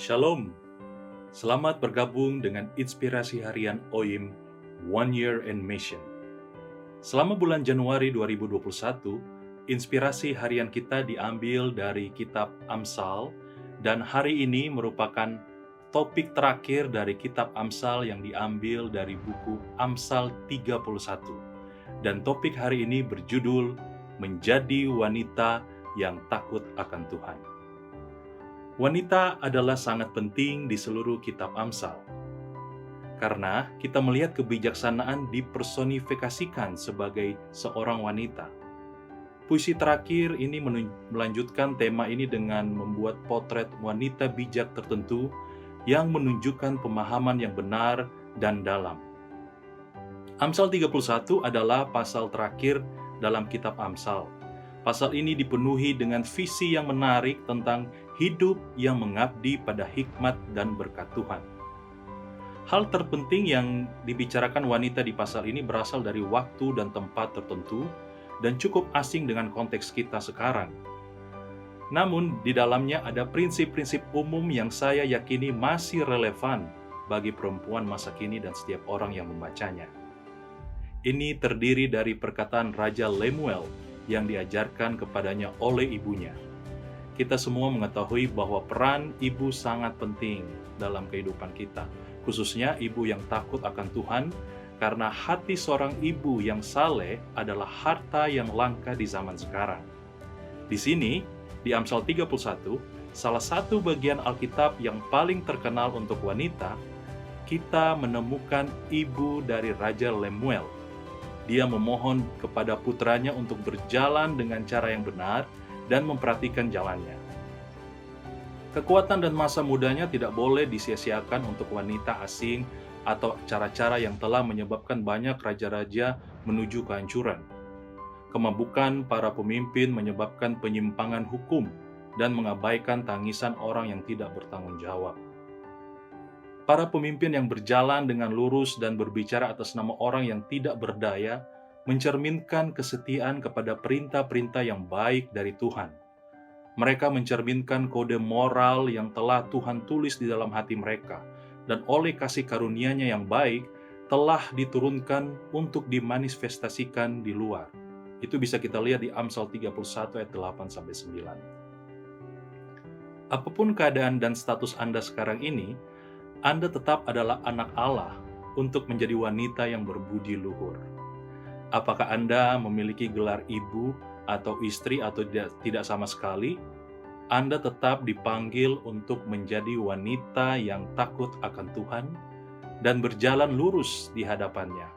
Shalom, selamat bergabung dengan Inspirasi Harian OIM One Year in Mission. Selama bulan Januari 2021, inspirasi harian kita diambil dari kitab Amsal, dan hari ini merupakan topik terakhir dari kitab Amsal yang diambil dari buku Amsal 31. Dan topik hari ini berjudul Menjadi Wanita yang Takut akan Tuhan. Wanita adalah sangat penting di seluruh kitab Amsal, karena kita melihat kebijaksanaan dipersonifikasikan sebagai seorang wanita. Puisi terakhir ini melanjutkan tema ini dengan membuat potret wanita bijak tertentu yang menunjukkan pemahaman yang benar dan dalam. Amsal 31 adalah pasal terakhir dalam kitab Amsal. Pasal ini dipenuhi dengan visi yang menarik tentang hidup yang mengabdi pada hikmat dan berkat Tuhan. Hal terpenting yang dibicarakan wanita di pasal ini berasal dari waktu dan tempat tertentu dan cukup asing dengan konteks kita sekarang. Namun, di dalamnya ada prinsip-prinsip umum yang saya yakini masih relevan bagi perempuan masa kini dan setiap orang yang membacanya. Ini terdiri dari perkataan Raja Lemuel yang diajarkan kepadanya oleh ibunya. Kita semua mengetahui bahwa peran ibu sangat penting dalam kehidupan kita, khususnya ibu yang takut akan Tuhan, karena hati seorang ibu yang saleh adalah harta yang langka di zaman sekarang. Di sini, di Amsal 31, salah satu bagian Alkitab yang paling terkenal untuk wanita, kita menemukan ibu dari Raja Lemuel. Dia memohon kepada putranya untuk berjalan dengan cara yang benar dan memperhatikan jalannya. Kekuatan dan masa mudanya tidak boleh disia-siakan untuk wanita asing atau cara-cara yang telah menyebabkan banyak raja-raja menuju kehancuran. Kemabukan para pemimpin menyebabkan penyimpangan hukum dan mengabaikan tangisan orang yang tidak bertanggung jawab. Para pemimpin yang berjalan dengan lurus dan berbicara atas nama orang yang tidak berdaya mencerminkan kesetiaan kepada perintah-perintah yang baik dari Tuhan. Mereka mencerminkan kode moral yang telah Tuhan tulis di dalam hati mereka, dan oleh kasih karunia-Nya yang baik telah diturunkan untuk dimanifestasikan di luar. Itu bisa kita lihat di Amsal 31 ayat 8-9. Apapun keadaan dan status Anda sekarang ini, Anda tetap adalah anak Allah untuk menjadi wanita yang berbudi luhur. Apakah Anda memiliki gelar ibu atau istri atau tidak sama sekali, Anda tetap dipanggil untuk menjadi wanita yang takut akan Tuhan dan berjalan lurus di hadapannya.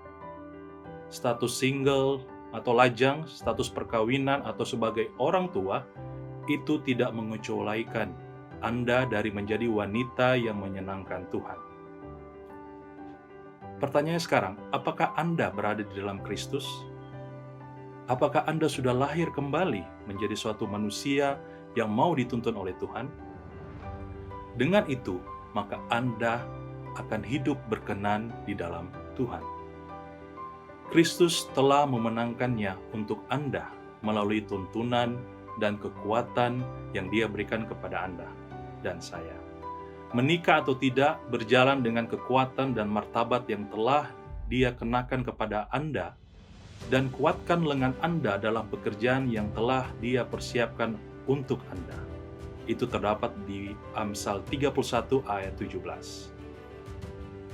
Status single atau lajang, status perkawinan atau sebagai orang tua, itu tidak mengecualikan Anda dari menjadi wanita yang menyenangkan Tuhan. Pertanyaannya sekarang, apakah Anda berada di dalam Kristus? Apakah Anda sudah lahir kembali menjadi suatu manusia yang mau dituntun oleh Tuhan? Dengan itu, maka Anda akan hidup berkenan di dalam Tuhan. Kristus telah memenangkannya untuk Anda melalui tuntunan dan kekuatan yang Dia berikan kepada Anda dan saya. Menikah atau tidak berjalan dengan kekuatan dan martabat yang telah Dia kenakan kepada Anda, dan kuatkan lengan Anda dalam pekerjaan yang telah Dia persiapkan untuk Anda. Itu terdapat di Amsal 31 ayat 17.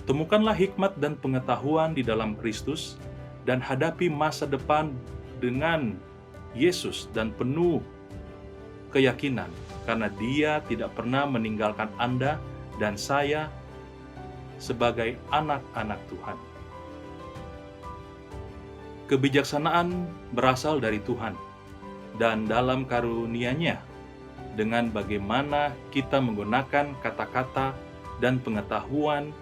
Temukanlah hikmat dan pengetahuan di dalam Kristus dan hadapi masa depan dengan Yesus dan penuh keyakinan, karena Dia tidak pernah meninggalkan Anda dan saya sebagai anak-anak Tuhan. Kebijaksanaan berasal dari Tuhan, dan dalam karunia-Nya, dengan bagaimana kita menggunakan kata-kata dan pengetahuan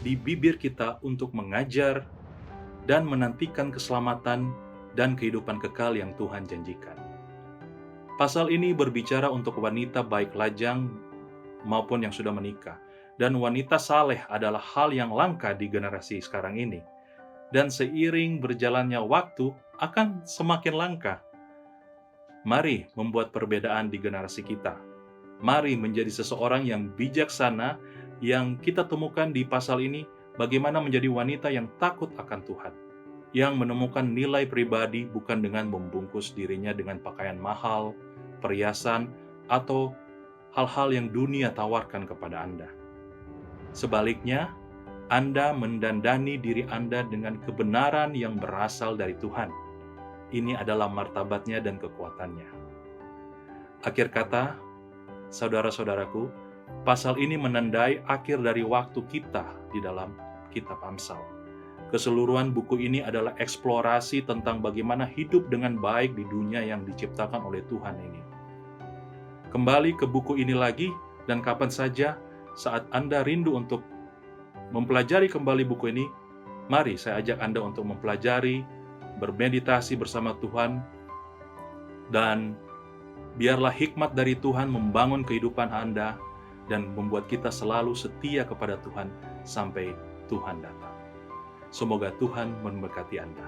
di bibir kita untuk mengajar dan menantikan keselamatan dan kehidupan kekal yang Tuhan janjikan. Pasal ini berbicara untuk wanita baik lajang maupun yang sudah menikah, dan wanita saleh adalah hal yang langka di generasi sekarang ini, dan seiring berjalannya waktu akan semakin langka. Mari membuat perbedaan di generasi kita. Mari menjadi seseorang yang bijaksana yang kita temukan di pasal ini, bagaimana menjadi wanita yang takut akan Tuhan, yang menemukan nilai pribadi bukan dengan membungkus dirinya dengan pakaian mahal, perhiasan, atau hal-hal yang dunia tawarkan kepada Anda. Sebaliknya, Anda mendandani diri Anda dengan kebenaran yang berasal dari Tuhan. Ini adalah martabatnya dan kekuatannya. Akhir kata, saudara-saudaraku, pasal ini menandai akhir dari waktu kita di dalam kitab Amsal. Keseluruhan buku ini adalah eksplorasi tentang bagaimana hidup dengan baik di dunia yang diciptakan oleh Tuhan ini. Kembali ke buku ini lagi, dan kapan saja saat Anda rindu untuk mempelajari kembali buku ini, mari saya ajak Anda untuk mempelajari, bermeditasi bersama Tuhan, dan biarlah hikmat dari Tuhan membangun kehidupan Anda dan membuat kita selalu setia kepada Tuhan sampai Tuhan datang. Semoga Tuhan memberkati Anda.